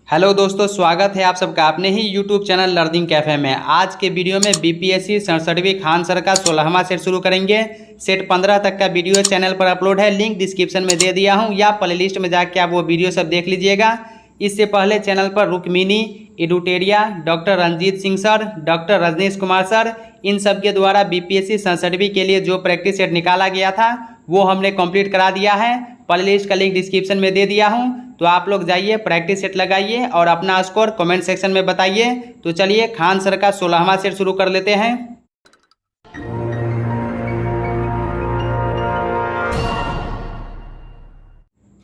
Hello दोस्तों, स्वागत है आप सबका अपने ही यूट्यूब चैनल लर्निंग कैफ़े में। आज के वीडियो में बीपीएससी 67वीं खान सर का 16वां सेट शुरू करेंगे। सेट 15 तक का वीडियो चैनल पर अपलोड है, लिंक डिस्क्रिप्शन में दे दिया हूं, या प्ले लिस्ट में जाके आप वो वीडियो सब देख लीजिएगा। इससे पहले चैनल पर रुक्मिनी एडुटेरिया, doctor Ranjeet Singh sir, doctor Rajneesh Kumar sir, इन सब के द्वारा बीपीएससी 67वीं के लिए जो प्रैक्टिस सेट निकाला गया था वो हमने कंप्लीट करा दिया है। प्ले लिस्ट का लिंक डिस्क्रिप्शन में दे दिया हूं, तो आप लोग जाइए प्रैक्टिस सेट लगाइए और अपना स्कोर कमेंट सेक्शन में बताइए। तो चलिए खान सर का 16वां सेट शुरू कर लेते हैं।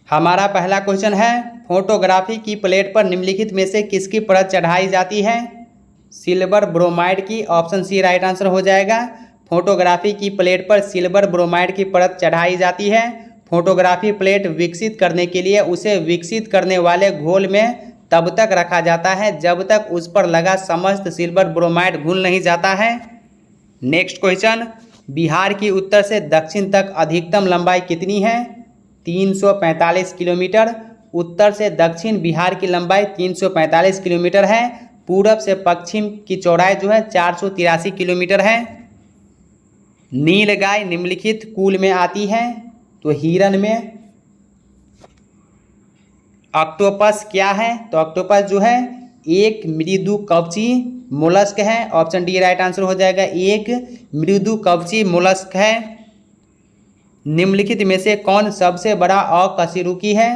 हमारा पहला क्वेश्चन है, फोटोग्राफी की प्लेट पर निम्नलिखित में से किसकी परत चढ़ाई जाती है? सिल्वर ब्रोमाइड की। ऑप्शन सी राइट आंसर हो जाएगा। फोटोग्राफी की प्लेट पर सिल्वर ब्रोमाइड की परत चढ़ाई जाती है। फोटोग्राफी प्लेट विकसित करने के लिए उसे विकसित करने वाले घोल में तब तक रखा जाता है जब तक उस पर लगा समस्त सिल्वर ब्रोमाइड घुल नहीं जाता है। नेक्स्ट क्वेश्चन, बिहार की उत्तर से दक्षिण तक अधिकतम लंबाई कितनी है? 345 किलोमीटर। उत्तर से दक्षिण बिहार की लंबाई 345 किलोमीटर है। पूरब से पश्चिम की चौड़ाई जो है 483 किलोमीटर है। नीलगाय निम्नलिखित कुल में आती है? तो हिरन में। ऑक्टोपस क्या है? तो ऑक्टोपस जो है एक मृदु कवची मोलस्क है। ऑप्शन डी राइट आंसर हो जाएगा, एक मृदु कवची मोलस्क है। निम्नलिखित में से कौन सबसे बड़ा अकशेरुकी है?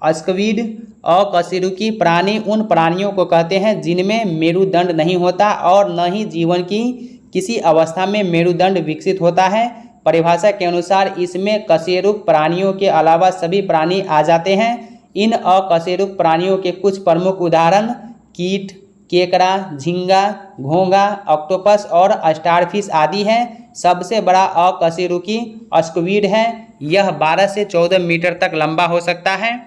स्क्विड। अकशेरुकी प्राणी उन प्राणियों को कहते हैं जिनमें मेरुदंड नहीं होता और न ही जीवन की किसी अवस्था में मेरुदंड विकसित होता है। परिभाषा के अनुसार इसमें कशेरुक प्राणियों के अलावा सभी प्राणी आ जाते हैं। इन अकशेरुक प्राणियों के कुछ प्रमुख उदाहरण कीट, केकड़ा, झींगा, घोंघा, ऑक्टोपस और स्टारफिश आदि हैं। सबसे बड़ा अकशेरुकी स्क्विड है। यह 12 से 14 मीटर तक लंबा हो सकता है।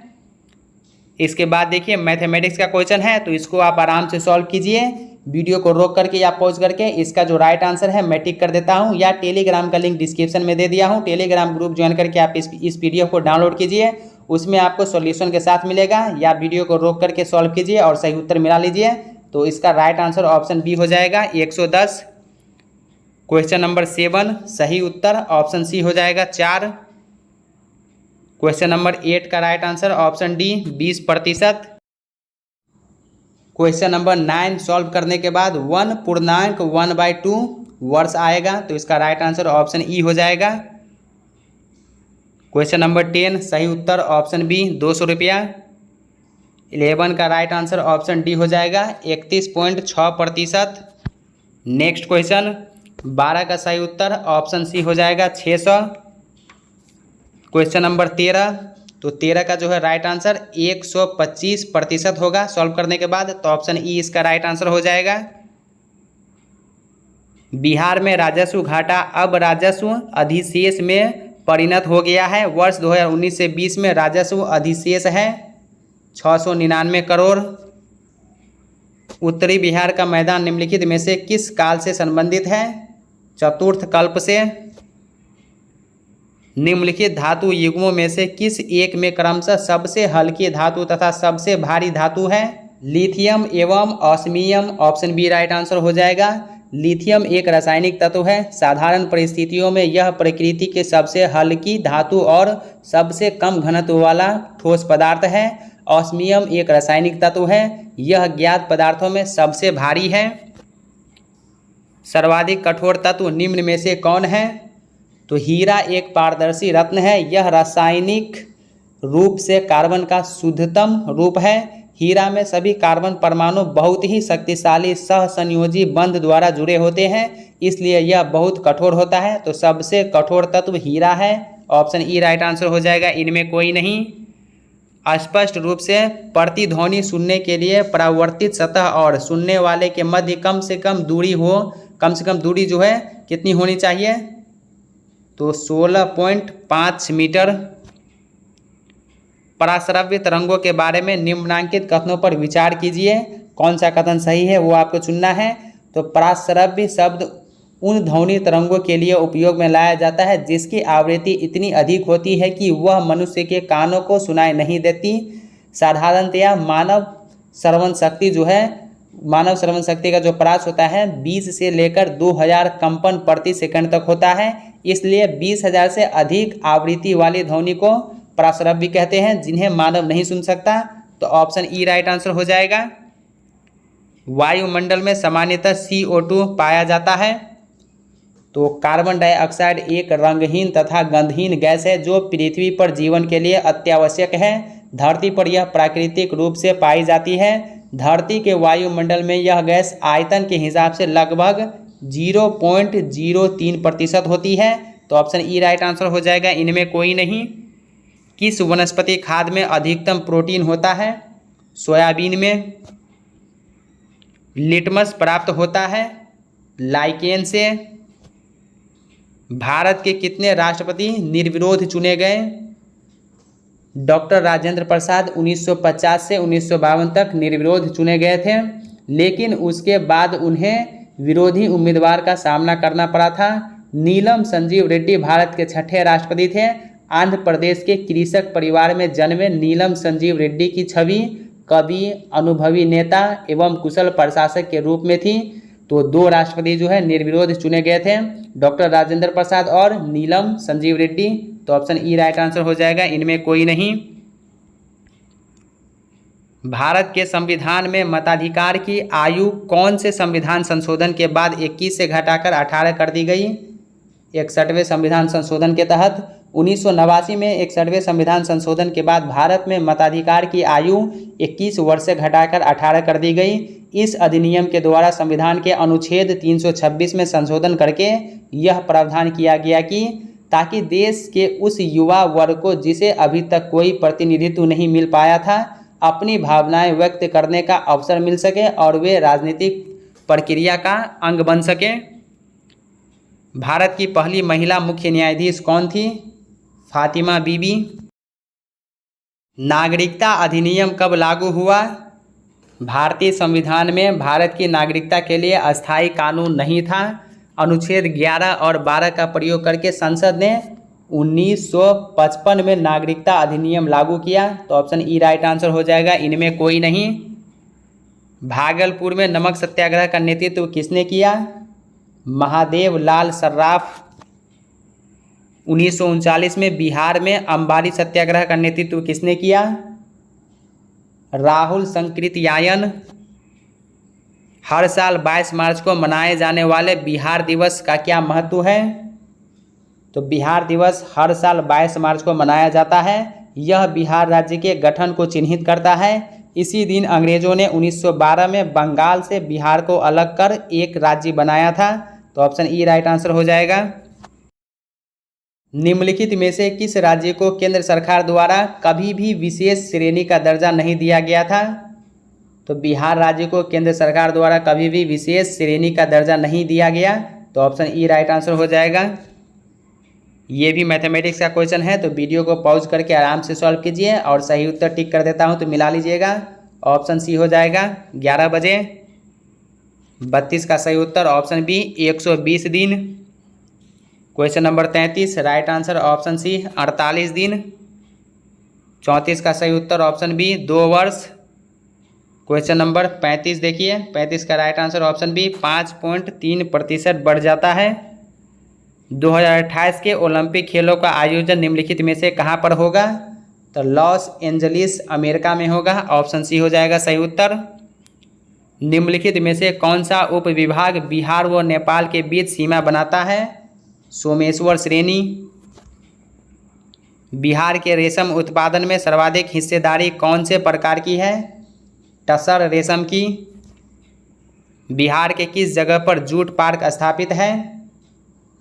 इसके बाद देखिए मैथमेटिक्स का क्वेश्चन है, तो इसको आप आराम से सॉल्व कीजिए। वीडियो को रोक करके या पॉज करके इसका जो राइट आंसर है मैं टिक कर देता हूं, या टेलीग्राम का लिंक डिस्क्रिप्शन में दे दिया हूं। टेलीग्राम ग्रुप ज्वाइन करके आप इस पीडीएफ को डाउनलोड कीजिए, उसमें आपको सॉल्यूशन के साथ मिलेगा। या वीडियो को रोक करके सॉल्व कीजिए और सही उत्तर मिला लीजिए। तो इसका राइट आंसर ऑप्शन बी हो जाएगा, 110। क्वेश्चन नंबर 7 सही उत्तर ऑप्शन सी हो जाएगा, 4। क्वेश्चन नंबर 8 का right answer option D, 20%। Question number 9 solve करने के बाद 1.1/2 वर्ष आएगा, तो इसका राइट आंसर ऑप्शन ई हो जाएगा। क्वेश्चन नंबर 10 सही उत्तर ऑप्शन बी, 200 रुपया। 11 का राइट आंसर ऑप्शन डी हो जाएगा, 31.6%। नेक्स्ट क्वेश्चन 12 का सही उत्तर ऑप्शन सी हो जाएगा, 600। क्वेश्चन नंबर 13, तो 13 का जो है राइट आंसर 125% होगा सॉल्व करने के बाद, तो ऑप्शन ई इसका राइट आंसर हो जाएगा। बिहार में राजस्व घाटा अब राजस्व अधिशेष में परिणत हो गया है। वर्ष 2019 से 20 में राजस्व अधिशेष है 699 करोड़। उत्तरी बिहार का मैदान निम्नलिखित में से किस काल से संबंधित है? चतुर्थ कल्प से। निम्नलिखित धातु युग्मों में से किस एक में क्रमशः सबसे हल्की धातु तथा सबसे भारी धातु है? लिथियम एवं osmium. Option B right answer हो जाएगा। लिथियम एक रासायनिक तत्व है। साधारण परिस्थितियों में यह प्रकृति के सबसे हल्की धातु और सबसे कम घनत्व वाला ठोस पदार्थ है। ऑस्मियम एक रासायनिक तत्व है। यह ज्ञात पदार्थों में सबसे भारी है। सर्वाधिक कठोर तत्व निम्न में से कौन है? तो हीरा एक पारदर्शी रत्न है। यह रासायनिक रूप से कार्बन का शुद्धतम रूप है। हीरा में सभी कार्बन परमाणु बहुत ही शक्तिशाली सहसंयोजी बंध द्वारा जुड़े होते हैं, इसलिए यह बहुत कठोर होता है। तो सबसे कठोर तत्व हीरा है। ऑप्शन ई राइट आंसर हो जाएगा, इनमें कोई नहीं। स्पष्ट रूप से प्रतिध्वनि सुनने के लिए परावर्तित सतह और सुनने वाले के मध्य कम से कम दूरी जो है कितनी होनी चाहिए? तो 16.5 मीटर। पराश्रव्य तरंगों के बारे में निम्नलिखित कथनों पर विचार कीजिए। कौन सा कथन सही है वो आपको चुनना है। तो पराश्रव्य शब्द उन ध्वनि तरंगों के लिए उपयोग में लाया जाता है जिसकी आवृत्ति इतनी अधिक होती है कि वह मनुष्य के कानों को सुनाई नहीं देती। साधारणतया मानव श्रवण शक्ति जो है, मानव श्रवण शक्ति का जो प्रयास होता है 20 से लेकर 2000 कंपन प्रति सेकंड तक होता है। इसलिए 20,000 से अधिक आवृत्ति वाली ध्वनि को प्राश्रव्य कहते हैं, जिन्हें मानव नहीं सुन सकता। तो ऑप्शन ई राइट आंसर हो जाएगा। वायुमंडल में सामान्यतः CO2 पाया जाता है। तो कार्बन डाइऑक्साइड एक रंगहीन तथा गंधहीन गैस है जो पृथ्वी पर जीवन के लिए अत्यावश्यक है। धरती पर यह प्राकृतिक रूप से पाई जाती है। धरती के वायुमंडल में यह गैस आयतन के हिसाब से लगभग 0.03% होती है। तो ऑप्शन ई राइट आंसर हो जाएगा, इनमें कोई नहीं। किस वनस्पति खाद में अधिकतम प्रोटीन होता है? सोयाबीन में। लिटमस प्राप्त होता है लाइकेन से। भारत के कितने राष्ट्रपति निर्विरोध चुने गए? डॉक्टर राजेंद्र प्रसाद 1950 से 1952 तक निर्विरोध चुने गए थे, लेकिन उसके बाद उन्हें विरोधी उम्मीदवार का सामना करना पड़ा था। नीलम संजीव रेड्डी भारत के छठे राष्ट्रपति थे। आंध्र प्रदेश के कृषक परिवार में जन्मे नीलम संजीव रेड्डी की छवि कवि, अनुभवी नेता एवं कुशल प्रशासक के रूप में थी। तो 2 राष्ट्रपति जो है निर्विरोध चुने गए थे, डॉक्टर राजेंद्र प्रसाद और नीलम संजीव रेड्डी। तो ऑप्शन ई राइट आंसर हो जाएगा, इनमें कोई नहीं। भारत के संविधान में मताधिकार की आयु कौन से संविधान संशोधन के बाद 21 से घटाकर 18 कर दी गई? 61वें संविधान संशोधन के तहत 1989 में 61वें संविधान संशोधन के बाद भारत में मताधिकार की आयु 21 वर्ष से घटाकर 18 कर दी गई। इस अधिनियम के द्वारा संविधान के अनुच्छेद 326 में संशोधन करके यह प्रावधान किया गया कि ताकि देश के उस युवा वर्ग को जिसे अभी तक कोई प्रतिनिधित्व नहीं मिल पाया था, अपनी भावनाएं व्यक्त करने का अवसर मिल सके और वे राजनीतिक प्रक्रिया का अंग बन सके। भारत की पहली महिला मुख्य न्यायाधीश कौन थी? फातिमा बीबी। नागरिकता अधिनियम कब लागू हुआ? भारतीय संविधान में भारत की नागरिकता के लिए अस्थायी कानून नहीं था। अनुच्छेद 11 और 12 का प्रयोग करके संसद ने 1955 में नागरिकता अधिनियम लागू किया। तो ऑप्शन ई राइट आंसर हो जाएगा, इनमें कोई नहीं। भागलपुर में नमक सत्याग्रह का नेतृत्व किसने किया? महादेव लाल सर्राफ। 1939 में बिहार में अंबारी सत्याग्रह का नेतृत्व किसने किया? राहुल संकृत्यायन। हर साल 22 मार्च को मनाए जाने वाले बिहार दिवस का क्या महत्व है? तो बिहार दिवस हर साल 22 मार्च को मनाया जाता है। यह बिहार राज्य के गठन को चिन्हित करता है। इसी दिन अंग्रेजों ने 1912 में बंगाल से बिहार को अलग कर एक राज्य बनाया था। तो ऑप्शन ई राइट आंसर हो जाएगा। निम्नलिखित में से किस राज्य को केंद्र सरकार द्वारा कभी भी विशेष श्रेणी का दर्जा नहीं दिया गया था? तो बिहार राज्य को केंद्र सरकार द्वारा कभी भी विशेष श्रेणी का दर्जा नहीं दिया गया। तो ऑप्शन ई राइट आंसर हो जाएगा। ये भी मैथमेटिक्स का क्वेश्चन है, तो वीडियो को पॉज करके आराम से सॉल्व कीजिए और सही उत्तर टिक कर देता हूँ तो मिला लीजिएगा। ऑप्शन सी हो जाएगा 11 बजे। 32 का सही उत्तर ऑप्शन बी 120 दिन। Question number 33 right answer option C 48 दिन। 34 का सही उत्तर ऑप्शन बी 2 वर्ष। क्वेश्चन नंबर 35 देखिए, 35 का राइट आंसर ऑप्शन बी 5.3% बढ़ जाता है। 2028 के ओलंपिक खेलों का आयोजन निम्नलिखित में से कहाँ पर होगा? तो लॉस एंजलिस अमेरिका में होगा। ऑप्शन सी हो जाएगा सही उत्तर। निम्नलिखित में से कौन सा उप विभाग बिहार व नेपाल के बीच सीमा बनाता है? सोमेश्वर श्रेणी। बिहार के रेशम उत्पादन में सर्वाधिक हिस्सेदारी कौन से प्रकार की है? टसर रेशम की। बिहार के किस जगह पर जूट पार्क स्थापित है?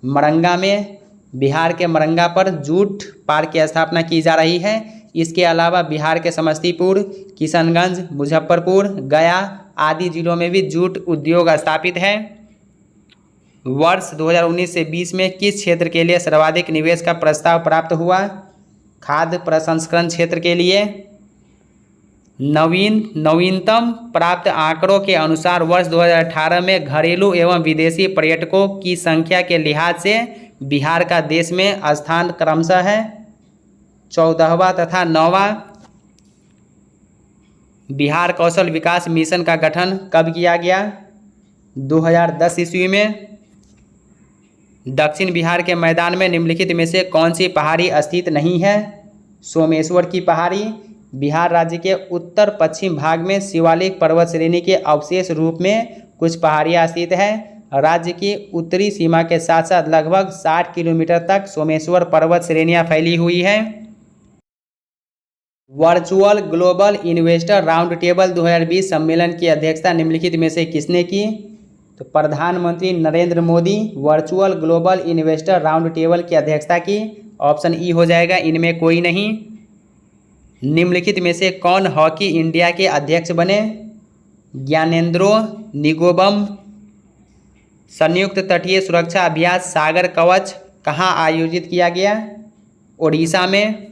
मरंगा में। बिहार के मरंगा पर जूट पार्क की स्थापना की जा रही है। इसके अलावा बिहार के समस्तीपुर, किशनगंज, मुजफ्फरपुर, गया आदि जिलों में भी जूट उद्योग स्थापित है। वर्ष 2019 से 20 में किस क्षेत्र के लिए सर्वाधिक निवेश का प्रस्ताव प्राप्त हुआ? खाद्य प्रसंस्करण क्षेत्र के लिए। नवीनतम प्राप्त आंकड़ों के अनुसार वर्ष 2018 में घरेलू एवं विदेशी पर्यटकों की संख्या के लिहाज से बिहार का देश में स्थान क्रमशः है 14वां तथा 9वां। बिहार कौशल विकास मिशन का गठन कब किया गया? 2010 ईस्वी में। दक्षिण बिहार के मैदान में निम्नलिखित में से कौन सी पहाड़ी स्थित नहीं है? सोमेश्वर की पहाड़ी। बिहार राज्य के उत्तर पश्चिम भाग में शिवालिक पर्वत श्रेणी के अवशेष रूप में कुछ पहाड़ियाँ स्थित हैं। राज्य की उत्तरी सीमा के साथ साथ लगभग 60 किलोमीटर तक सोमेश्वर पर्वत श्रेणियाँ फैली हुई हैं। Virtual global investor round table 2020 सम्मेलन की अध्यक्षता निम्नलिखित में से किसने की? तो प्रधानमंत्री Narendra Modi virtual global investor round table की अध्यक्षता की। ऑप्शन ई हो जाएगा, इनमें कोई नहीं। निम्नलिखित में से कौन हॉकी इंडिया के अध्यक्ष बने? ज्ञानेंद्रो निगोबम। संयुक्त तटीय सुरक्षा अभ्यास सागर कवच कहाँ आयोजित किया गया? ओडिशा में।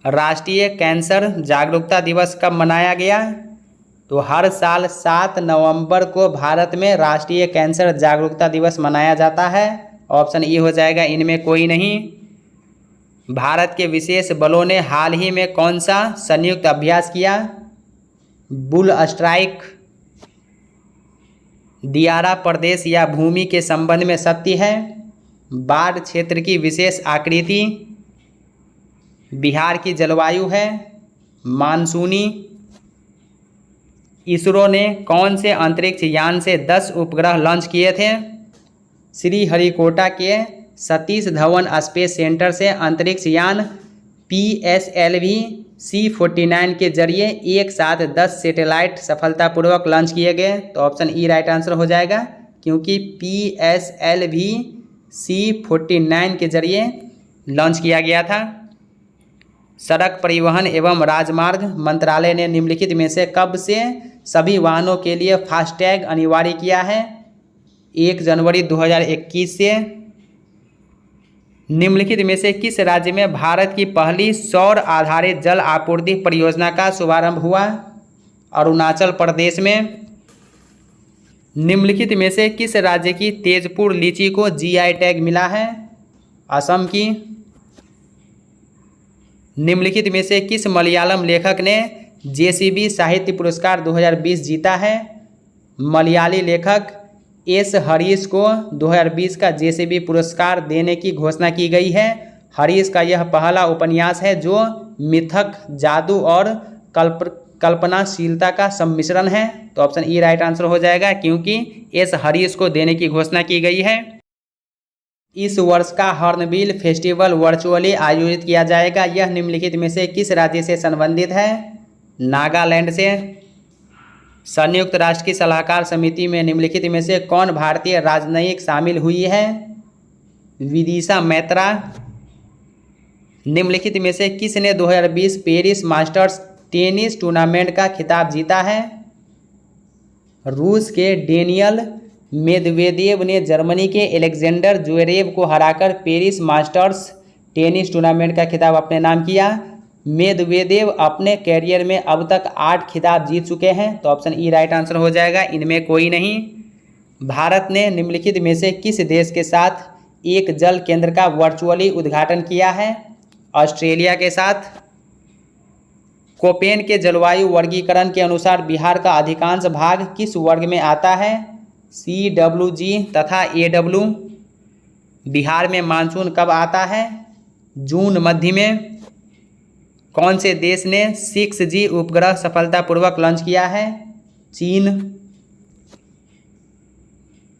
राष्ट्रीय कैंसर जागरूकता दिवस कब मनाया गया? तो हर साल 7 नवंबर को भारत में राष्ट्रीय कैंसर जागरूकता दिवस मनाया जाता है। ऑप्शन ई हो जाएगा, इनमें कोई नहीं। भारत के विशेष बलों ने हाल ही में कौन सा संयुक्त अभ्यास किया? Bull strike. दियारा प्रदेश या भूमि के संबंध में सत्य है। बाढ़ क्षेत्र की विशेष आकृति बिहार की जलवायु है मानसूनी। इसरो ने कौन से अंतरिक्ष यान से 10 उपग्रह लॉन्च किए थे? श्रीहरिकोटा के सतीश धवन स्पेस सेंटर से अंतरिक्ष यान PSLV C49 के जरिए एक साथ 10 सैटेलाइट सफलतापूर्वक लॉन्च किए गए। तो ऑप्शन ई राइट आंसर हो जाएगा, क्योंकि PSLV C49 के जरिए लॉन्च किया गया था। सड़क परिवहन एवं राजमार्ग मंत्रालय ने निम्नलिखित में से कब से सभी वाहनों के लिए फास्टैग अनिवार्य किया है? 1 जनवरी 2021 से। निम्नलिखित में से किस राज्य में भारत की पहली सौर आधारित जल आपूर्ति परियोजना का शुभारंभ हुआ? अरुणाचल प्रदेश में। निम्नलिखित में से किस राज्य की तेजपुर लीची को GI टैग मिला है? असम की। निम्नलिखित में से किस मलयालम लेखक ने JCB साहित्य पुरस्कार 2020 जीता है? मलयाली लेखक S हरीश को 2020 का JCB पुरस्कार देने की घोषणा की गई है। हरीश का यह पहला उपन्यास है जो मिथक, जादू और कल्पनाशीलता का सम्मिश्रण है। तो ऑप्शन ई राइट आंसर हो जाएगा, क्योंकि S हरीश को देने की घोषणा की गई है। इस वर्ष का हॉर्नबिल फेस्टिवल वर्चुअली आयोजित किया जाएगा। यह निम्नलिखित में से किस राज्य से संबंधित है? नागालैंड से। संयुक्त राष्ट्र की सलाहकार समिति में निम्नलिखित में से कौन भारतीय राजनयिक शामिल हुई है? विदिशा मैत्रा। निम्नलिखित में से किसने 2020 पेरिस मास्टर्स टेनिस टूर्नामेंट का खिताब जीता है? रूस के डेनियल मेदवेदेव ने जर्मनी के एलेक्जेंडर ज्वेरेव को हराकर पेरिस मास्टर्स टेनिस टूर्नामेंट का खिताब अपने नाम किया। मेदवेदेव अपने कैरियर में अब तक 8 खिताब जीत चुके हैं। तो ऑप्शन ई राइट आंसर हो जाएगा, इनमें कोई नहीं। भारत ने निम्नलिखित में से किस देश के साथ एक जल केंद्र का वर्चुअली उद्घाटन किया है? ऑस्ट्रेलिया के साथ। कोपेन के जलवायु वर्गीकरण के अनुसार बिहार का अधिकांश भाग किस वर्ग में आता है? CWG तथा AW। बिहार में मानसून कब आता है? जून मध्य में। कौन से देश ने 6G उपग्रह सफलतापूर्वक लॉन्च किया है? चीन।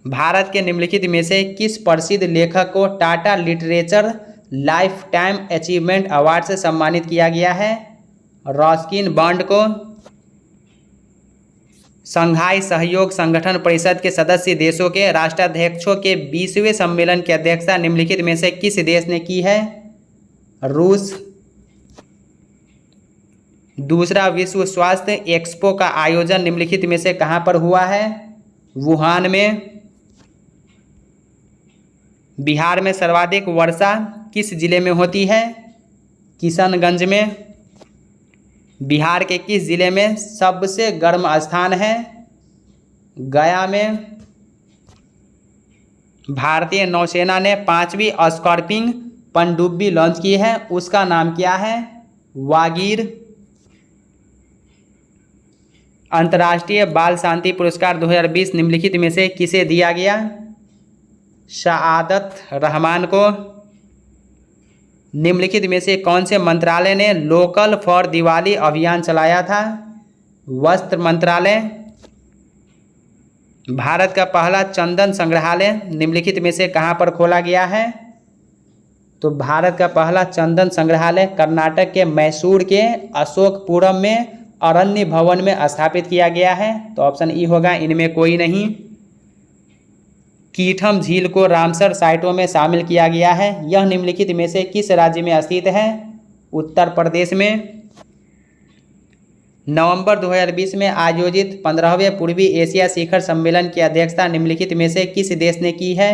भारत के निम्नलिखित में से किस प्रसिद्ध लेखक को Tata literature life time achievement award से सम्मानित किया गया है? रॉस्किन बॉन्ड को। संघाई सहयोग संगठन परिषद के सदस्य देशों के राष्ट्राध्यक्षों के 20वें सम्मेलन की अध्यक्षता निम्नलिखित में से किस देश ने की है? रूस। दूसरा विश्व स्वास्थ्य एक्सपो का आयोजन निम्नलिखित में से कहाँ पर हुआ है? वुहान में। बिहार में सर्वाधिक वर्षा किस जिले में होती है? किशनगंज में। बिहार के किस जिले में सबसे गर्म स्थान है? गया में। भारतीय नौसेना ने 5वीं स्कॉर्पिंग पनडुब्बी लॉन्च की है, उसका नाम क्या है? वागीर। अंतर्राष्ट्रीय बाल शांति पुरस्कार 2020 निम्नलिखित में से किसे दिया गया? शआदत रहमान को। निम्नलिखित में से कौन से मंत्रालय ने लोकल फॉर दिवाली अभियान चलाया था? वस्त्र मंत्रालय। भारत का पहला चंदन संग्रहालय निम्नलिखित में से कहाँ पर खोला गया है? तो भारत का पहला चंदन संग्रहालय कर्नाटक के मैसूर के अशोकपुरम में अरण्य भवन में स्थापित किया गया है। तो ऑप्शन ई होगा, इनमें कोई नहीं। कीठम झील को रामसर साइटों में शामिल किया गया है। यह निम्नलिखित में से किस राज्य में स्थित है? उत्तर प्रदेश में। नवंबर 2020 में आयोजित 15वें पूर्वी एशिया शिखर सम्मेलन की अध्यक्षता निम्नलिखित में से किस देश ने की है?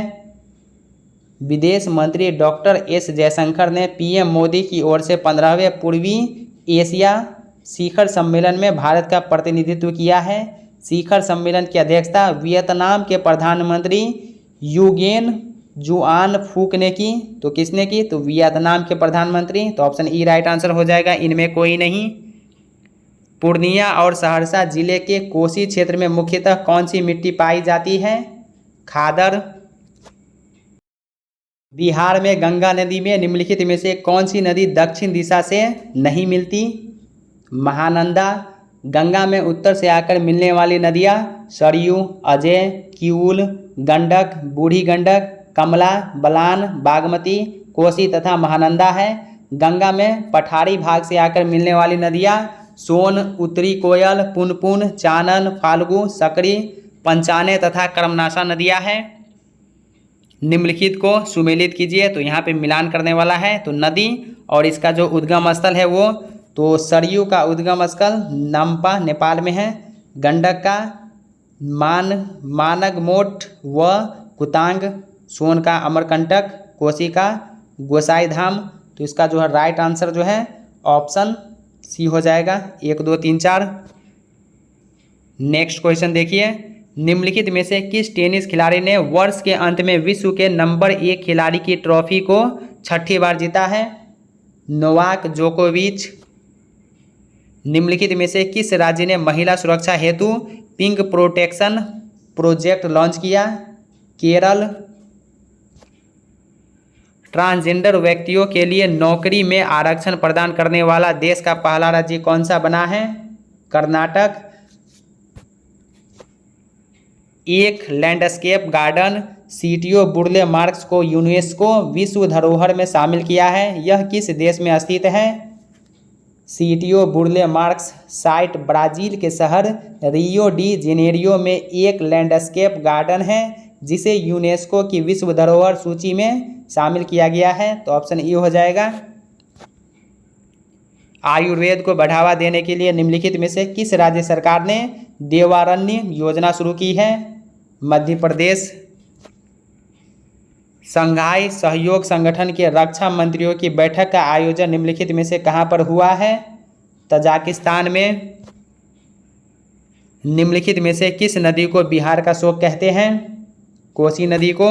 विदेश मंत्री डॉक्टर एस जयशंकर ने पीएम मोदी की ओर से 15वें पूर्वी एशिया शिखर सम्मेलन में भारत का प्रतिनिधित्व किया है। शिखर सम्मेलन की अध्यक्षता वियतनाम के प्रधानमंत्री युगेन जुआन फूक ने की। तो किसने की? तो वियतनाम के प्रधानमंत्री। तो ऑप्शन ई राइट आंसर हो जाएगा, इनमें कोई नहीं। पूर्णिया और सहरसा जिले के कोसी क्षेत्र में मुख्यतः कौन सी मिट्टी पाई जाती है? खादर। बिहार में गंगा नदी में निम्नलिखित में से कौन सी नदी दक्षिण दिशा से नहीं मिलती? महानंदा। गंगा में उत्तर से आकर मिलने वाली नदियाँ सरयू, अजय, किऊल, गंडक, बूढ़ी गंडक, कमला, बलान, बागमती, कोसी तथा महानंदा है। गंगा में पठारी भाग से आकर मिलने वाली नदियाँ सोन, उत्तरी कोयल, पुनपुन, चानन, फाल्गु, सकरी, पंचाने तथा कर्मनाशा नदियाँ हैं। निम्नलिखित को सुमेलित कीजिए। तो यहाँ पे मिलान करने वाला है। तो नदी और इसका जो उद्गम स्थल है वो, तो सरयू का उद्गम स्थल नाम्पा नेपाल में है। गंडक का मानगमोट व कुतांग, सोन का अमरकंटक, कोसी का गोसाईधाम। तो इसका जो है राइट आंसर जो है ऑप्शन सी हो जाएगा, 1 2 3 4। नेक्स्ट क्वेश्चन देखिए, निम्नलिखित में से किस टेनिस खिलाड़ी ने वर्ष के अंत में विश्व के नंबर 1 खिलाड़ी की ट्रॉफी को 6ठी बार जीता है? नोवाक जोकोविच। निम्नलिखित में से किस राज्य ने महिला सुरक्षा हेतु पिंक प्रोटेक्शन प्रोजेक्ट लॉन्च किया? केरल। ट्रांसजेंडर व्यक्तियों के लिए नौकरी में आरक्षण प्रदान करने वाला देश का पहला राज्य कौन सा बना है? कर्नाटक। एक लैंडस्केप गार्डन सीटियो बुर्ले मार्क्स को यूनेस्को विश्व धरोहर में शामिल किया है। यह किस देश में स्थित है? सीटियो बुर्ले मार्क्स साइट ब्राजील के शहर रियो डी जेनेरियो में एक लैंडस्केप गार्डन है जिसे यूनेस्को की विश्व धरोहर सूची में शामिल किया गया है। तो ऑप्शन ई हो जाएगा। आयुर्वेद को बढ़ावा देने के लिए निम्नलिखित में से किस राज्य सरकार ने देवारण्य योजना शुरू की है? मध्य प्रदेश। संघाई सहयोग संगठन के रक्षा मंत्रियों की बैठक का आयोजन निम्नलिखित में से कहाँ पर हुआ है? तजाकिस्तान में। निम्नलिखित में से किस नदी को बिहार का शोक कहते हैं? कोसी नदी को।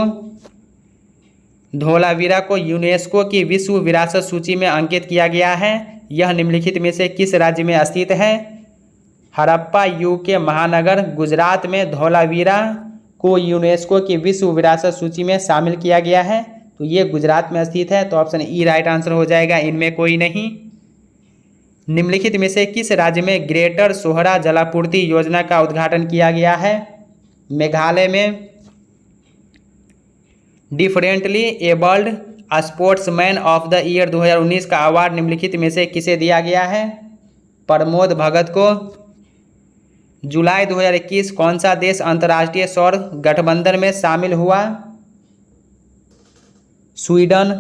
धोलावीरा को यूनेस्को की विश्व विरासत सूची में अंकित किया गया है। यह निम्नलिखित में से किस राज्य में स्थित है? हड़प्पा युग के महानगर गुजरात में धोलावीरा को यूनेस्को की विश्व विरासत सूची में शामिल किया गया है। तो ये गुजरात में स्थित है। तो ऑप्शन ई राइट आंसर हो जाएगा, इनमें कोई नहीं। निम्नलिखित में से किस राज्य में ग्रेटर सोहरा जलापूर्ति योजना का उद्घाटन किया गया है? मेघालय में। Differently abled sportsman of the year 2019 का अवार्ड निम्नलिखित में से किसे दिया गया है? प्रमोद भगत को। जुलाई 2021 कौन सा देश अंतर्राष्ट्रीय सौर गठबंधन में शामिल हुआ? स्वीडन।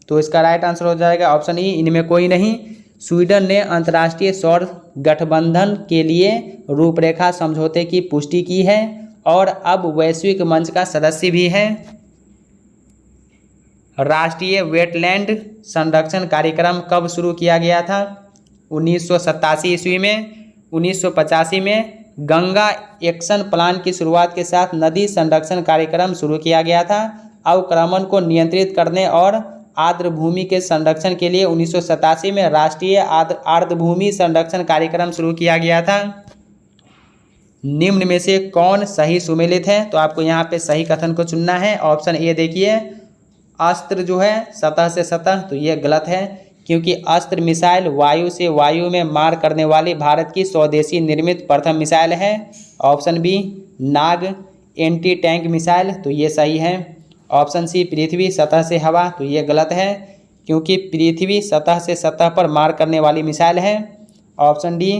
तो इसका राइट आंसर हो जाएगा ऑप्शन ई, इनमें कोई नहीं। स्वीडन ने अंतर्राष्ट्रीय सौर गठबंधन के लिए रूपरेखा समझौते की पुष्टि की है और अब वैश्विक मंच का सदस्य भी है। राष्ट्रीय वेटलैंड संरक्षण कार्यक्रम कब शुरू किया गया था? 1987 ईस्वी में। 1985 में गंगा एक्शन प्लान की शुरुआत के साथ नदी संरक्षण कार्यक्रम शुरू किया गया था। अवक्रमण को नियंत्रित करने और आर्द्रभूमि के संरक्षण के लिए 1987 में राष्ट्रीय आर्द्रभूमि संरक्षण कार्यक्रम शुरू किया गया था। निम्न में से कौन सही सुमेलित है? तो आपको यहाँ पे सही कथन को चुनना है। ऑप्शन ए देखिए, अस्त्र जो है सतह से सतह, तो ये गलत है, क्योंकि अस्त्र मिसाइल वायु से वायु में मार करने वाली भारत की स्वदेशी निर्मित प्रथम मिसाइल है। ऑप्शन बी, नाग एंटी टैंक मिसाइल, तो ये सही है। ऑप्शन सी, पृथ्वी सतह से हवा, तो ये गलत है, क्योंकि पृथ्वी सतह से सतह पर मार करने वाली मिसाइल है। ऑप्शन डी,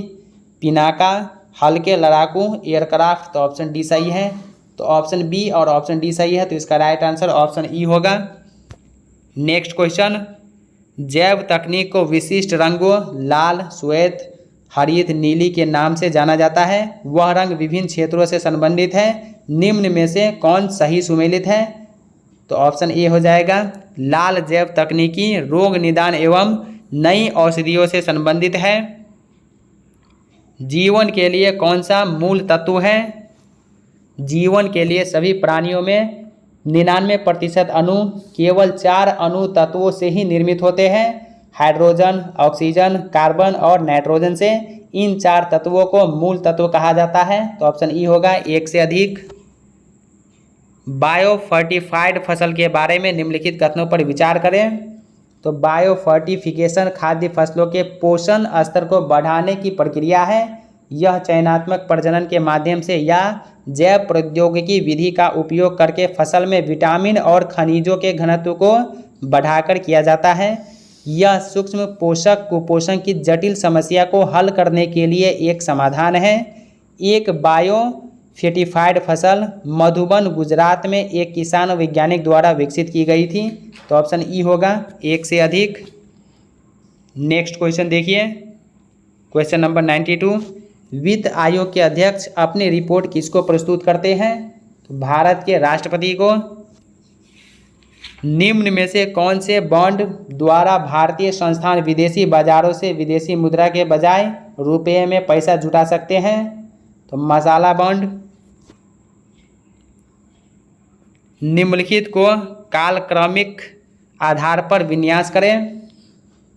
पिनाका हल्के लड़ाकू एयरक्राफ्ट, तो ऑप्शन डी सही है। तो ऑप्शन बी और ऑप्शन डी सही है, तो इसका राइट आंसर ऑप्शन ई होगा। नेक्स्ट क्वेश्चन, जैव तकनीक को विशिष्ट रंगों लाल, श्वेत, हरित, नीली के नाम से जाना जाता है। वह रंग विभिन्न क्षेत्रों से संबंधित है। निम्न में से कौन सही सुमेलित है? तो ऑप्शन ए हो जाएगा, लाल जैव तकनीकी रोग निदान एवं नई औषधियों से संबंधित है। जीवन के लिए कौन सा मूल तत्व है? जीवन के लिए सभी प्राणियों में 99% अणु केवल 4 अणु तत्वों से ही निर्मित होते हैं, हाइड्रोजन, ऑक्सीजन, कार्बन और नाइट्रोजन से। इन 4 तत्वों को मूल तत्व कहा जाता है। तो ऑप्शन ई होगा, एक से अधिक। बायोफर्टिफाइड फसल के बारे में निम्नलिखित कथनों पर विचार करें। तो बायोफर्टिफिकेशन खाद्य फसलों के पोषण स्तर को बढ़ाने की प्रक्रिया है। यह चयनात्मक प्रजनन के माध्यम से या जैव प्रौद्योगिकी विधि का उपयोग करके फसल में विटामिन और खनिजों के घनत्व को बढ़ाकर किया जाता है। यह सूक्ष्म पोषक कुपोषण की जटिल समस्या को हल करने के लिए एक समाधान है। एक बायोफर्टिफाइड फसल मधुबन, गुजरात में एक किसान वैज्ञानिक द्वारा विकसित की गई थी। तो ऑप्शन ई होगा, एक से अधिक। नेक्स्ट क्वेश्चन देखिए, क्वेश्चन नंबर 92, वित्त आयोग के अध्यक्ष अपनी रिपोर्ट किसको प्रस्तुत करते हैं? तो भारत के राष्ट्रपति को। निम्न में से कौन से बॉन्ड द्वारा भारतीय संस्थान विदेशी बाजारों से विदेशी मुद्रा के बजाय रुपये में पैसा जुटा सकते हैं? तो मसाला बॉन्ड। निम्नलिखित को कालक्रमिक आधार पर विन्यास करें।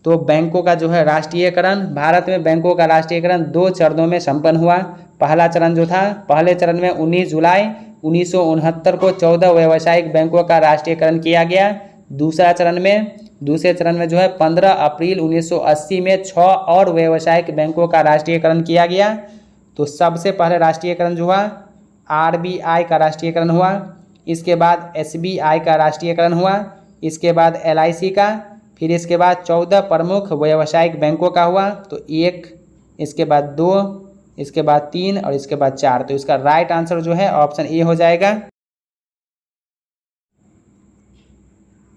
तो बैंकों का जो है राष्ट्रीयकरण, भारत में बैंकों का राष्ट्रीयकरण 2 चरणों में संपन्न हुआ। पहला चरण जो था, पहले चरण में 19 जुलाई 1969 को 14 व्यावसायिक बैंकों का राष्ट्रीयकरण किया गया। दूसरे चरण में जो है 15 अप्रैल 1980 में 6 और व्यावसायिक बैंकों का राष्ट्रीयकरण किया गया। तो सबसे पहले राष्ट्रीयकरण जो हुआ, RBI का राष्ट्रीयकरण हुआ, इसके बाद SBI का राष्ट्रीयकरण हुआ, इसके बाद LIC का, फिर इसके बाद 14 प्रमुख व्यावसायिक बैंकों का हुआ। तो 1, इसके बाद 2, इसके बाद 3 और इसके बाद 4। तो इसका राइट आंसर जो है ऑप्शन ए हो जाएगा।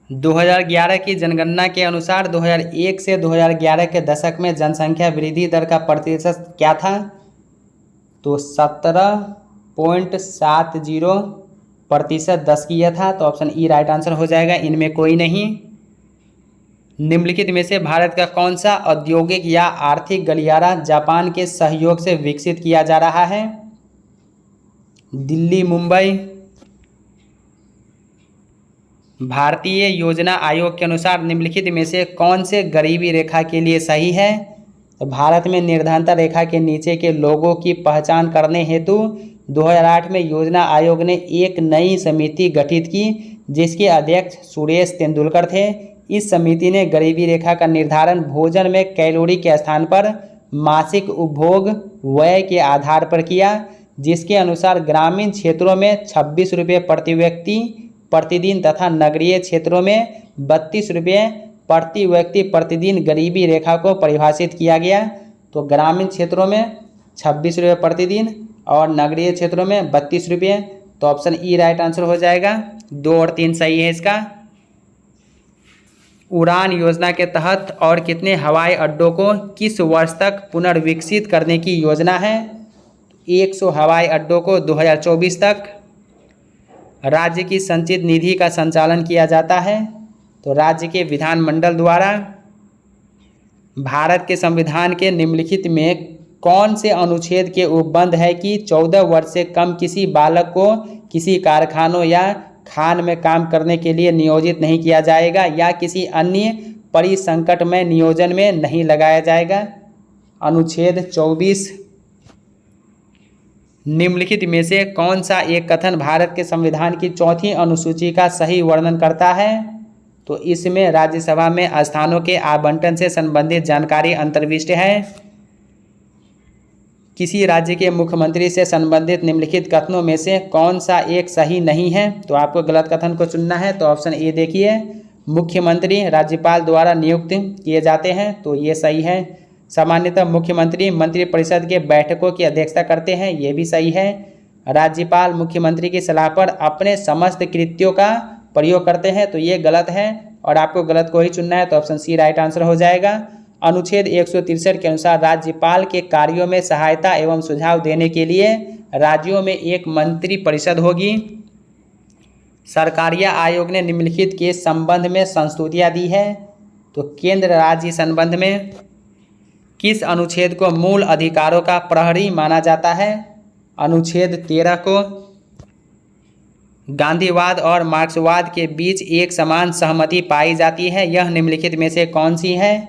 2011 की जनगणना के अनुसार 2001 से 2011 के दशक में जनसंख्या वृद्धि दर का प्रतिशत क्या था? तो 17.70% 10 की था। तो ऑप्शन ई राइट आंसर हो जाएगा, इनमें कोई नहीं। निम्नलिखित में से भारत का कौन सा औद्योगिक या आर्थिक गलियारा जापान के सहयोग से विकसित किया जा रहा है? दिल्ली, मुंबई। भारतीय योजना आयोग के अनुसार निम्नलिखित में से कौन से गरीबी रेखा के लिए सही है? तो भारत में निर्धनता रेखा के नीचे के लोगों की पहचान करने हेतु 2008 में योजना आयोग ने एक नई समिति गठित की, जिसके अध्यक्ष सुरेश तेंदुलकर थे। इस समिति ने गरीबी रेखा का निर्धारण भोजन में कैलोरी के स्थान पर मासिक उपभोग व्यय के आधार पर किया, जिसके अनुसार ग्रामीण क्षेत्रों में 26 रुपये प्रति व्यक्ति प्रतिदिन तथा नगरीय क्षेत्रों में 32 रुपये प्रति व्यक्ति प्रतिदिन गरीबी रेखा को परिभाषित किया गया। तो ग्रामीण क्षेत्रों में 26 रुपये प्रतिदिन और नगरीय क्षेत्रों में 32 रुपये। तो ऑप्शन ई राइट आंसर हो जाएगा। 2 और 3 सही है इसका। उड़ान योजना के तहत और कितने हवाई अड्डों को किस वर्ष तक पुनर्विकसित करने की योजना है? 100 हवाई अड्डों को 2024 तक। राज्य की संचित निधि का संचालन किया जाता है तो राज्य के विधानमंडल द्वारा। भारत के संविधान के निम्नलिखित में कौन से अनुच्छेद के उपबंध है कि 14 वर्ष से कम किसी बालक को किसी कारखानों या खान में काम करने के लिए नियोजित नहीं किया जाएगा या किसी अन्य परिसंकट में नियोजन में नहीं लगाया जाएगा? अनुच्छेद 24। निम्नलिखित में से कौन सा एक कथन भारत के संविधान की 4वीं अनुसूची का सही वर्णन करता है? तो इसमें राज्यसभा में स्थानों के आवंटन से संबंधित जानकारी अंतर्विष्ट है। किसी राज्य के मुख्यमंत्री से संबंधित निम्नलिखित कथनों में से कौन सा एक सही नहीं है? तो आपको गलत कथन को चुनना है। तो ऑप्शन ए देखिए, मुख्यमंत्री राज्यपाल द्वारा नियुक्त किए जाते हैं, तो ये सही है। सामान्यतः मुख्यमंत्री मंत्रिपरिषद के बैठकों की अध्यक्षता करते हैं, ये भी सही है। राज्यपाल मुख्यमंत्री की सलाह पर अपने समस्त कृत्यों का प्रयोग करते हैं, तो ये गलत है और आपको गलत को ही चुनना है। तो ऑप्शन सी राइट आंसर हो जाएगा। अनुच्छेद 163 के अनुसार राज्यपाल के कार्यों में सहायता एवं सुझाव देने के लिए राज्यों में एक मंत्रिपरिषद होगी। सरकारिया आयोग ने निम्नलिखित के संबंध में संस्तुतियाँ दी है। तो केंद्र राज्य संबंध में किस अनुच्छेद को मूल अधिकारों का प्रहरी माना जाता है? अनुच्छेद 13 को। गांधीवाद और मार्क्सवाद के बीच एक समान सहमति पाई जाती है, यह निम्नलिखित में से कौन सी है?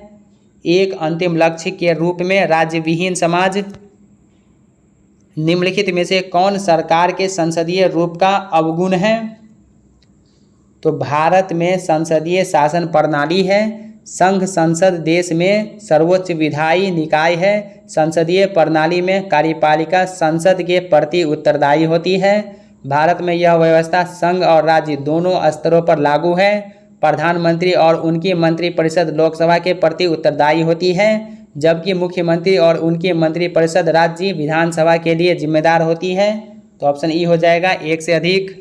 एक अंतिम लक्ष्य के रूप में राज्य विहीन समाज। निम्नलिखित में से कौन सरकार के संसदीय रूप का अवगुण है? तो भारत में संसदीय शासन प्रणाली है। संघ संसद देश में सर्वोच्च विधायी निकाय है। संसदीय प्रणाली में कार्यपालिका संसद के प्रति उत्तरदायी होती है। भारत में यह व्यवस्था संघ और राज्य दोनों स्तरों पर लागू है। प्रधानमंत्री और उनकी मंत्रिपरिषद लोकसभा के प्रति उत्तरदायी होती है, जबकि मुख्यमंत्री और उनकी मंत्रिपरिषद राज्य विधानसभा के लिए जिम्मेदार होती है। तो ऑप्शन ई हो जाएगा, एक से अधिक।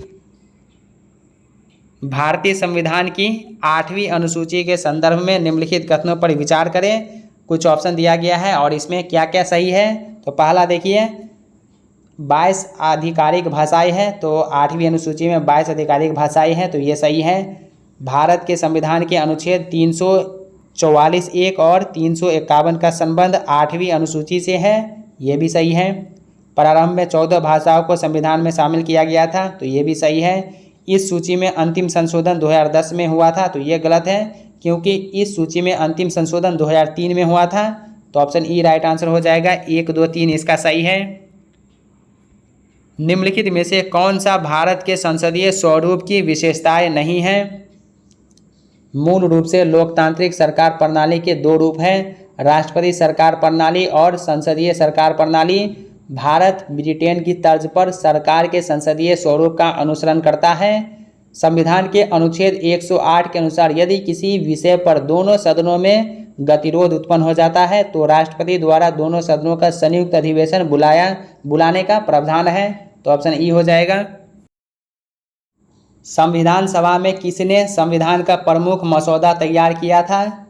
भारतीय संविधान की 8वीं अनुसूची के संदर्भ में निम्नलिखित कथनों पर विचार करें। कुछ ऑप्शन दिया गया है और इसमें क्या क्या सही है। तो पहला देखिए, 22 आधिकारिक भाषाएं हैं, तो 8वीं अनुसूची में 22 आधिकारिक भाषाएं हैं, तो ये सही है। भारत के संविधान के अनुच्छेद 344(1) और 351 का संबंध 8वीं अनुसूची से है, ये भी सही है। प्रारंभ में 14 भाषाओं को संविधान में शामिल किया गया था, तो ये भी सही है। इस सूची में अंतिम संशोधन 2010 में हुआ था, तो ये गलत है, क्योंकि इस सूची में अंतिम संशोधन 2003 में हुआ था। तो ऑप्शन ई राइट आंसर हो जाएगा, 1, 2, 3 इसका सही है। निम्नलिखित में से कौन सा भारत के संसदीय स्वरूप की विशेषताएं नहीं है? मूल रूप से लोकतांत्रिक सरकार प्रणाली के 2 रूप हैं, राष्ट्रपति सरकार प्रणाली और संसदीय सरकार प्रणाली। भारत ब्रिटेन की तर्ज पर सरकार के संसदीय स्वरूप का अनुसरण करता है। संविधान के अनुच्छेद 108 के अनुसार यदि किसी विषय पर दोनों सदनों में गतिरोध उत्पन्न हो जाता है तो राष्ट्रपति द्वारा दोनों सदनों का संयुक्त अधिवेशन बुलाने का प्रावधान है। तो ऑप्शन ई हो जाएगा। संविधान सभा में किसने संविधान का प्रमुख मसौदा तैयार किया था?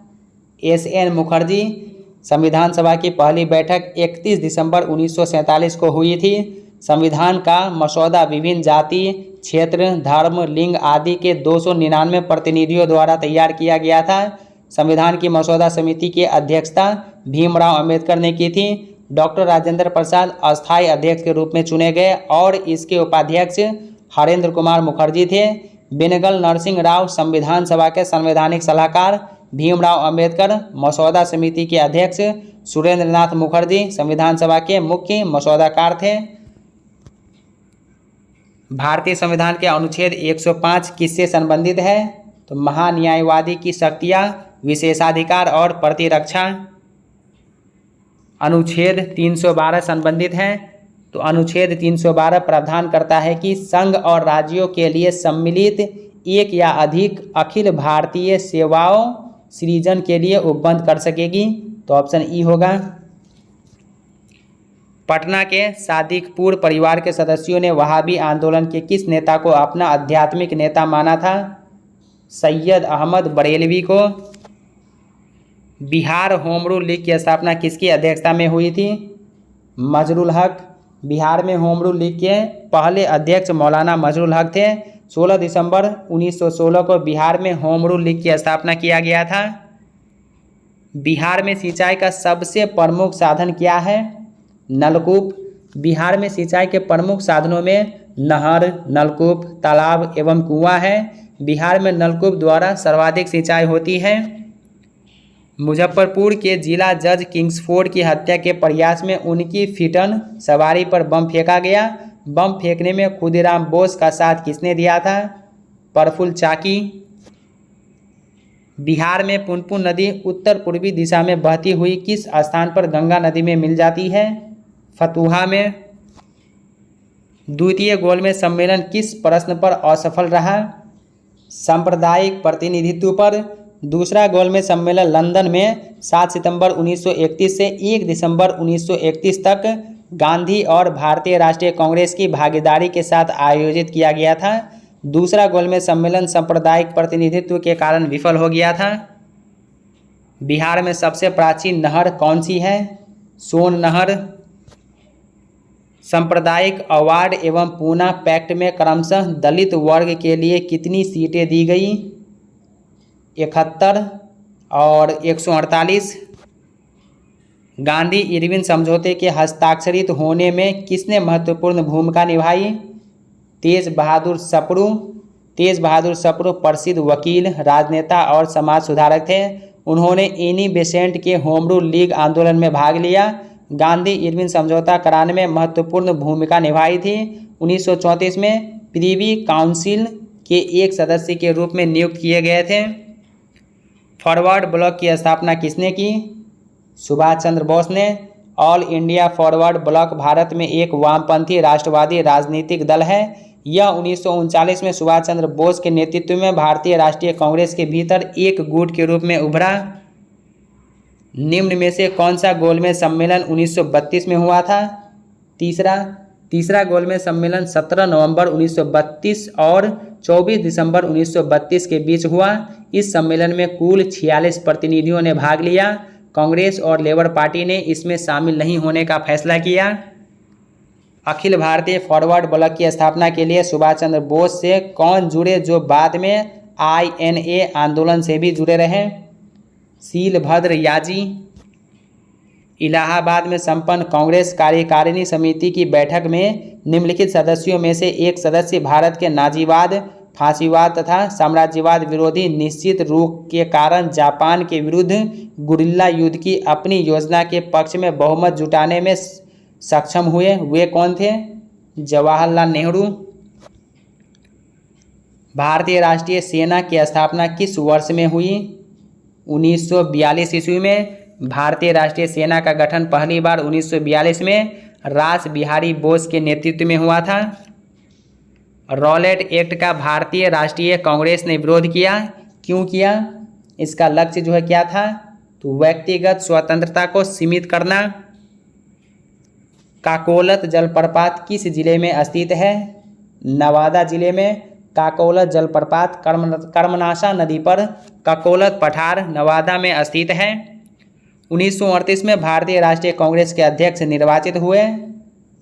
एस.एन. मुखर्जी। संविधान सभा की पहली बैठक 31 दिसंबर 1947 को हुई थी। संविधान का मसौदा विभिन्न जाति, क्षेत्र, धर्म, लिंग आदि के 299 प्रतिनिधियों द्वारा तैयार किया गया था। संविधान की मसौदा समिति की अध्यक्षता भीमराव अंबेडकर ने की थी। डॉक्टर राजेंद्र प्रसाद अस्थायी अध्यक्ष के रूप में चुने गए और इसके उपाध्यक्ष हरेंद्र कुमार मुखर्जी थे। बेनेगल नरसिंह राव संविधान सभा के संवैधानिक सलाहकार, भीमराव अंबेडकर मसौदा समिति के अध्यक्ष, सुरेंद्र नाथ मुखर्जी संविधान सभा के मुख्य मसौदाकार थे। भारतीय संविधान के अनुच्छेद 105 किससे संबंधित है? तो महान्यायवादी की शक्तियां, विशेषाधिकार और प्रतिरक्षा। अनुच्छेद 312 संबंधित है। तो अनुच्छेद 312 प्रावधान करता है कि संघ और राज्यों के लिए सम्मिलित एक या अधिक अखिल भारतीय सेवाओं सृजन के लिए उपबंध कर सकेगी। तो ऑप्शन ई होगा। पटना के सादिकपुर परिवार के सदस्यों ने वहाबी आंदोलन के किस नेता को अपना आध्यात्मिक नेता माना था? सैयद अहमद बरेलवी को। बिहार होम रूल लीग की स्थापना किसकी अध्यक्षता में हुई थी? मजरुल हक। बिहार में होम रूल लीग के पहले अध्यक्ष मौलाना मजरुल हक थे। 16 दिसंबर 1916 को बिहार में होम रूल लीग की स्थापना किया गया था। बिहार में सिंचाई का सबसे प्रमुख साधन क्या है? नलकूप। बिहार में सिंचाई के प्रमुख साधनों में नहर, नलकूप, तालाब एवं कुआं है। बिहार में नलकूप द्वारा सर्वाधिक सिंचाई होती है। मुजफ्फरपुर के जिला जज किंग्सफोर्ड की हत्या के प्रयास में उनकी फिटन सवारी पर बम फेंका गया। बम फेंकने में खुदीराम बोस का साथ किसने दिया था? प्रफुल्ल चाकी। बिहार में पुनपुन नदी उत्तर पूर्वी दिशा में बहती हुई किस स्थान पर गंगा नदी में मिल जाती है? फतुहा में। द्वितीय गोलमेज सम्मेलन किस प्रश्न पर असफल रहा? सांप्रदायिक प्रतिनिधित्व पर। दूसरा गोलमेज सम्मेलन लंदन में 7 सितंबर 1931 से 1 दिसंबर 1931 तक गांधी और भारतीय राष्ट्रीय कांग्रेस की भागीदारी के साथ आयोजित किया गया था। दूसरा गोलमेज सम्मेलन सांप्रदायिक प्रतिनिधित्व के कारण विफल हो गया था। बिहार में सबसे प्राचीन नहर कौन सी है? सोन नहर। सांप्रदायिक अवार्ड एवं पूना पैक्ट में क्रमशः दलित वर्ग के लिए कितनी सीटें दी गई? 71 और 148। गांधी इरविन समझौते के हस्ताक्षरित होने में किसने महत्वपूर्ण भूमिका निभाई? तेज बहादुर सप्रू। तेज बहादुर सप्रू प्रसिद्ध वकील, राजनेता और समाज सुधारक थे। उन्होंने एनी बेसेंट के होम रूल लीग आंदोलन में भाग लिया। गांधी इरविन समझौता कराने में महत्वपूर्ण भूमिका निभाई थी। 1934 में प्रीवी काउंसिल के एक सदस्य के रूप में नियुक्त किए गए थे। फॉरवर्ड ब्लॉक की स्थापना किसने की? सुभाष चंद्र बोस ने। All India forward block Bharat में एक वामपंथी राष्ट्रवादी राजनीतिक दल है। यह 1939 में सुभाष चंद्र बोस के नेतृत्व में भारतीय राष्ट्रीय कांग्रेस के भीतर एक गुट के रूप में उभरा। निम्न में से कौन सा गोलमेज सम्मेलन 1932 में हुआ था? तीसरा गोलमेज सम्मेलन 17 नवंबर 1932 और 24 दिसंबर 1932 के बीच हुआ। इस सम्मेलन में कुल 46 प्रतिनिधियों ने भाग लिया। कांग्रेस और लेबर पार्टी ने इसमें शामिल नहीं होने का फैसला किया। अखिल भारतीय फॉरवर्ड ब्लॉक की स्थापना के लिए सुभाष चंद्र बोस से कौन जुड़े जो बाद में INA आंदोलन से भी जुड़े रहे? शीलभद्र याजी। इलाहाबाद में संपन्न कांग्रेस कार्यकारिणी समिति की बैठक में निम्नलिखित सदस्यों में से एक सदस्य भारत के नाजीवाद, फांसीवाद तथा साम्राज्यवाद विरोधी निश्चित रूप के कारण जापान के विरुद्ध गुरिल्ला युद्ध की अपनी योजना के पक्ष में बहुमत जुटाने में सक्षम हुए। वे कौन थे? जवाहरलाल नेहरू। भारतीय राष्ट्रीय सेना की स्थापना किस वर्ष में हुई? 1942 ईस्वी में। भारतीय राष्ट्रीय सेना का गठन पहली बार 1942 में रास बिहारी बोस के नेतृत्व में हुआ था। रॉलेट एक्ट का भारतीय राष्ट्रीय कांग्रेस ने विरोध किया। क्यों किया? इसका लक्ष्य जो है क्या था? तो व्यक्तिगत स्वतंत्रता को सीमित करना। काकोलत जलप्रपात किस जिले में स्थित है? नवादा जिले में। काकोलत जलप्रपात कर्मनाशा नदी पर काकोलत पठार नवादा में स्थित है। 1938 में भारतीय राष्ट्रीय कांग्रेस के अध्यक्ष निर्वाचित हुए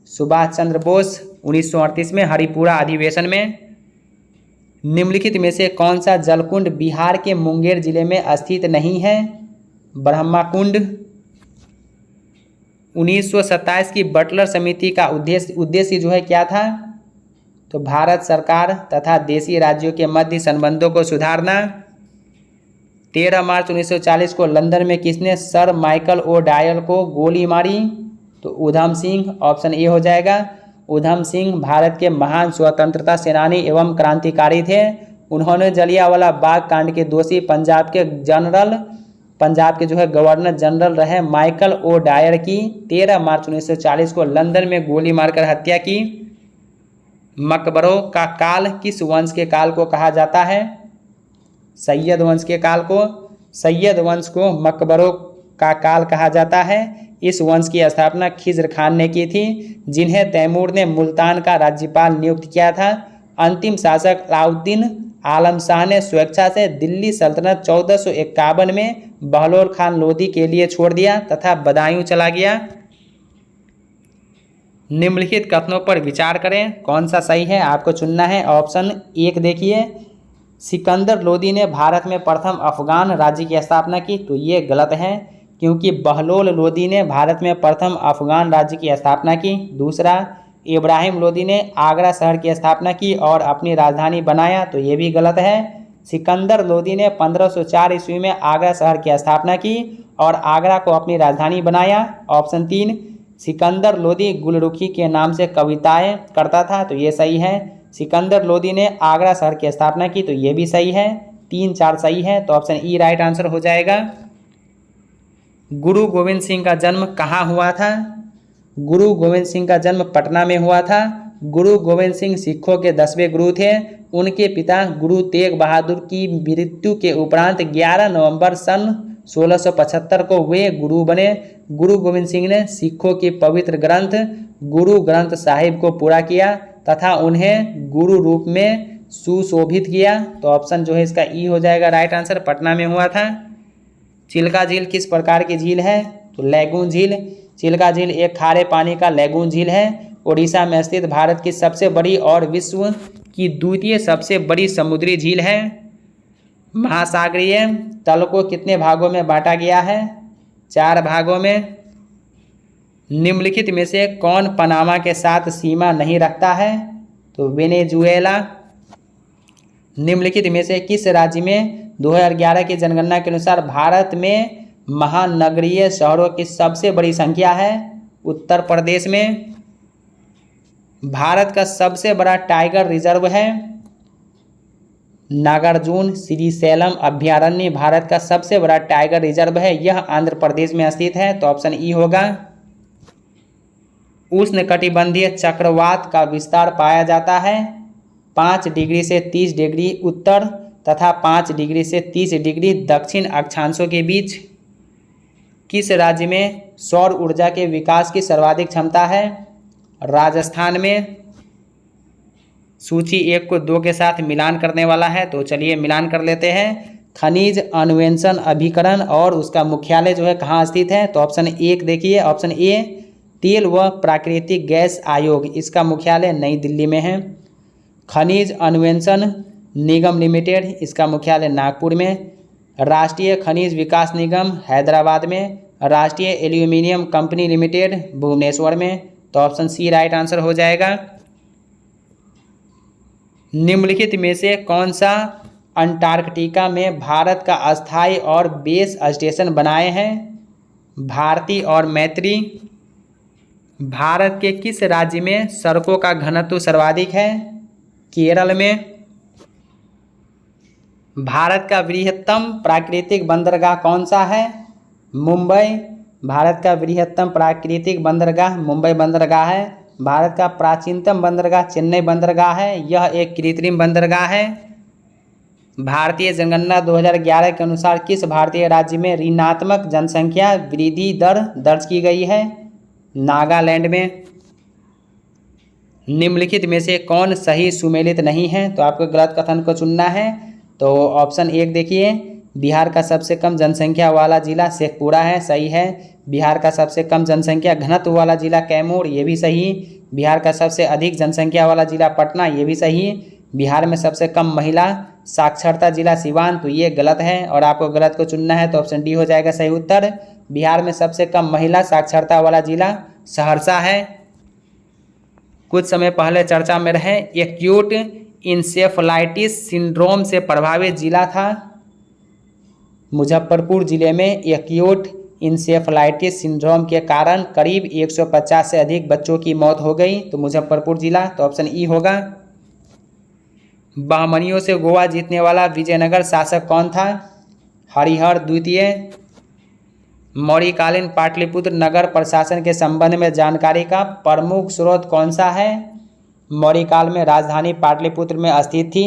सुभाष चंद्र बोस 1938 में हरिपुरा अधिवेशन में। निम्नलिखित में से कौन सा जलकुंड बिहार के मुंगेर जिले में स्थित नहीं है? ब्रह्माकुंड। 1927 की बटलर समिति का उद्देश्य जो है क्या था? तो भारत सरकार तथा देशी राज्यों के मध्य संबंधों को सुधारना। 13 मार्च 1940 को लंदन में किसने सर माइकल ओ डायल को गोली मारी? तो उधम सिंह। ऑप्शन ए हो जाएगा। उधम सिंह भारत के महान स्वतंत्रता सेनानी एवं क्रांतिकारी थे। उन्होंने जलियांवाला बाग कांड के दोषी पंजाब के जो है गवर्नर जनरल रहे माइकल ओ डायर की 13 मार्च 1940 को लंदन में गोली मारकर हत्या की। मकबरों का काल किस वंश के काल को कहा जाता है? सैयद वंश के काल को। सैयद वंश को मकबरों का काल कहा जाता है। इस वंश की स्थापना खिज्र खान ने की थी, जिन्हें तैमूर ने मुल्तान का राज्यपाल नियुक्त किया था। अंतिम शासक अलाउद्दीन आलम शाह ने स्वेच्छा से दिल्ली सल्तनत 1451 में बहलोल खान लोदी के लिए छोड़ दिया तथा बदायूं चला गया। निम्नलिखित कथनों पर विचार करें, कौन सा सही है आपको चुनना है। ऑप्शन 1 देखिए, सिकंदर लोदी ने भारत में प्रथम अफगान राज्य की स्थापना की, तो ये गलत है क्योंकि बहलोल लोदी ने भारत में प्रथम अफगान राज्य की स्थापना की। दूसरा, इब्राहिम लोदी ने आगरा शहर की स्थापना की और अपनी राजधानी बनाया, तो ये भी गलत है। सिकंदर लोदी ने 1504 ईस्वी में आगरा शहर की स्थापना की और आगरा को अपनी राजधानी बनाया। ऑप्शन 3, सिकंदर लोदी गुलरुखी के नाम से कविताएं करता था, तो ये सही है। सिकंदर लोदी ने आगरा शहर की स्थापना की, तो ये भी सही है। 3, 4 सही है, तो ऑप्शन ई राइट आंसर हो जाएगा। गुरु गोविंद सिंह का जन्म कहाँ हुआ था? गुरु गोविंद सिंह का जन्म पटना में हुआ था। गुरु गोविंद सिंह सिखों के 10वें गुरु थे। उनके पिता गुरु तेग बहादुर की मृत्यु के उपरांत 11 नवंबर सन 1675 को वे गुरु बने। गुरु गोविंद सिंह ने सिखों के पवित्र ग्रंथ गुरु ग्रंथ साहिब को पूरा किया तथा उन्हें गुरु रूप में सुशोभित किया। तो ऑप्शन जो है इसका ई हो जाएगा राइट आंसर, पटना में हुआ था। चिल्का झील किस प्रकार की झील है? तो लैगून झील। चिल्का झील एक खारे पानी का लैगून झील है। ओडिशा में स्थित भारत की सबसे बड़ी और विश्व की द्वितीय सबसे बड़ी समुद्री झील है। महासागरीय तल को कितने भागों में बांटा गया है? 4 भागों में। निम्नलिखित में से कौन पनामा के साथ सीमा नहीं रखता है? तो वेनेजुएला। निम्नलिखित में से किस राज्य में 2011 की जनगणना के अनुसार भारत में महानगरीय शहरों की सबसे बड़ी संख्या है? उत्तर प्रदेश में। भारत का सबसे बड़ा टाइगर रिजर्व है नागार्जुन श्रीशैलम अभयारण्य भारत का सबसे बड़ा टाइगर रिजर्व है। यह आंध्र प्रदेश में स्थित है, तो ऑप्शन ई होगा। उष्णकटिबंधीय चक्रवात का विस्तार पाया जाता है 5 डिग्री से 30 डिग्री उत्तर तथा 5 डिग्री से 30 डिग्री दक्षिण अक्षांशों के बीच। किस राज्य में सौर ऊर्जा के विकास की सर्वाधिक क्षमता है? राजस्थान में। सूची 1 को 2 के साथ मिलान करने वाला है, तो चलिए मिलान कर लेते हैं। खनिज अन्वेषण अभिकरण और उसका मुख्यालय जो है कहाँ स्थित है? तो ऑप्शन 1 देखिए, ऑप्शन ए तेल व प्राकृतिक गैस आयोग, इसका मुख्यालय नई दिल्ली में है। खनिज अन्वेषण निगम लिमिटेड, इसका मुख्यालय नागपुर में। राष्ट्रीय खनिज विकास निगम हैदराबाद में। राष्ट्रीय एल्यूमिनियम कंपनी लिमिटेड भुवनेश्वर में। तो ऑप्शन सी राइट आंसर हो जाएगा। निम्नलिखित में से कौन सा अंटार्कटिका में भारत का अस्थायी और बेस स्टेशन बनाए हैं? भारती और मैत्री। भारत के किस राज्य में सड़कों का घनत्व सर्वाधिक है? केरल में। भारत का बृहत्तम प्राकृतिक बंदरगाह कौन सा है? मुंबई। भारत का बृहत्तम प्राकृतिक बंदरगाह मुंबई बंदरगाह है। भारत का प्राचीनतम बंदरगाह चेन्नई बंदरगाह है। यह एक कृत्रिम बंदरगाह है। भारतीय जनगणना 2011 के अनुसार किस भारतीय राज्य में ऋणात्मक जनसंख्या वृद्धि दर दर्ज की गई है? नागालैंड में। निम्नलिखित में से कौन सही सुमेलित नहीं है? तो आपको गलत कथन को चुनना है। तो ऑप्शन 1 देखिए, बिहार का सबसे कम जनसंख्या वाला जिला शेखपुरा है, सही है। बिहार का सबसे कम जनसंख्या घनत्व वाला जिला कैमूर, ये भी सही। बिहार का सबसे अधिक जनसंख्या वाला जिला पटना, ये भी सही। बिहार में सबसे कम महिला साक्षरता जिला सिवान, तो ये गलत है और आपको गलत को चुनना है, तो ऑप्शन डी हो जाएगा सही उत्तर। बिहार में सबसे कम महिला साक्षरता वाला जिला सहरसा है। कुछ समय पहले चर्चा में रहे एक्यूट इंसेफलाइटिस सिंड्रोम से प्रभावित जिला था मुजफ्फरपुर जिले में। एक्यूट इंसेफलाइटिस सिंड्रोम के कारण करीब 150 से अधिक बच्चों की मौत हो गई, तो मुजफ्फरपुर जिला, तो ऑप्शन ई होगा। बहमनियों से गोवा जीतने वाला विजयनगर शासक कौन था? हरिहर द्वितीय। मौर्यकालीन पाटलिपुत्र नगर प्रशासन के संबंध में जानकारी का प्रमुख स्रोत कौन सा है? मौर्यकाल में राजधानी पाटलिपुत्र में स्थित थी।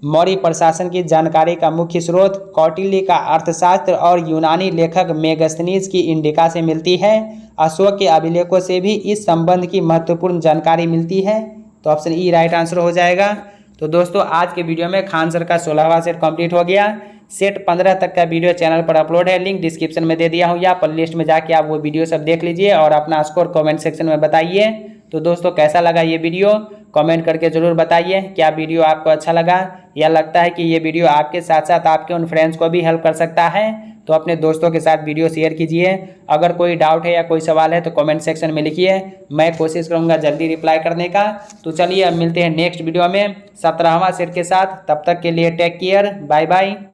मौर्य प्रशासन की जानकारी का मुख्य स्रोत कौटिल्य का अर्थशास्त्र और यूनानी लेखक मेगस्थनीज की इंडिका से मिलती है। अशोक के अभिलेखों से भी इस संबंध की महत्वपूर्ण जानकारी मिलती है, तो ऑप्शन ई राइट आंसर हो जाएगा। तो दोस्तों आज के वीडियो में खान सर का 16वां सेट कंप्लीट हो गया। सेट 15 तक का वीडियो चैनल पर अपलोड है, लिंक डिस्क्रिप्शन में दे दिया हूँ या प्ले लिस्ट में जाके आप वो वीडियो सब देख लीजिए और अपना स्कोर कमेंट सेक्शन में बताइए। तो दोस्तों कैसा लगा ये वीडियो कमेंट करके ज़रूर बताइए। क्या वीडियो आपको अच्छा लगा या लगता है कि ये वीडियो आपके साथ साथ आपके उन फ्रेंड्स को भी हेल्प कर सकता है? तो अपने दोस्तों के साथ वीडियो शेयर कीजिए। अगर कोई डाउट है या कोई सवाल है तो कमेंट सेक्शन में लिखिए, मैं कोशिश करूँगा जल्दी रिप्लाई करने का। तो चलिए अब मिलते हैं नेक्स्ट वीडियो में 17वां सेट के साथ। तब तक के लिए टेक केयर, बाय बाय।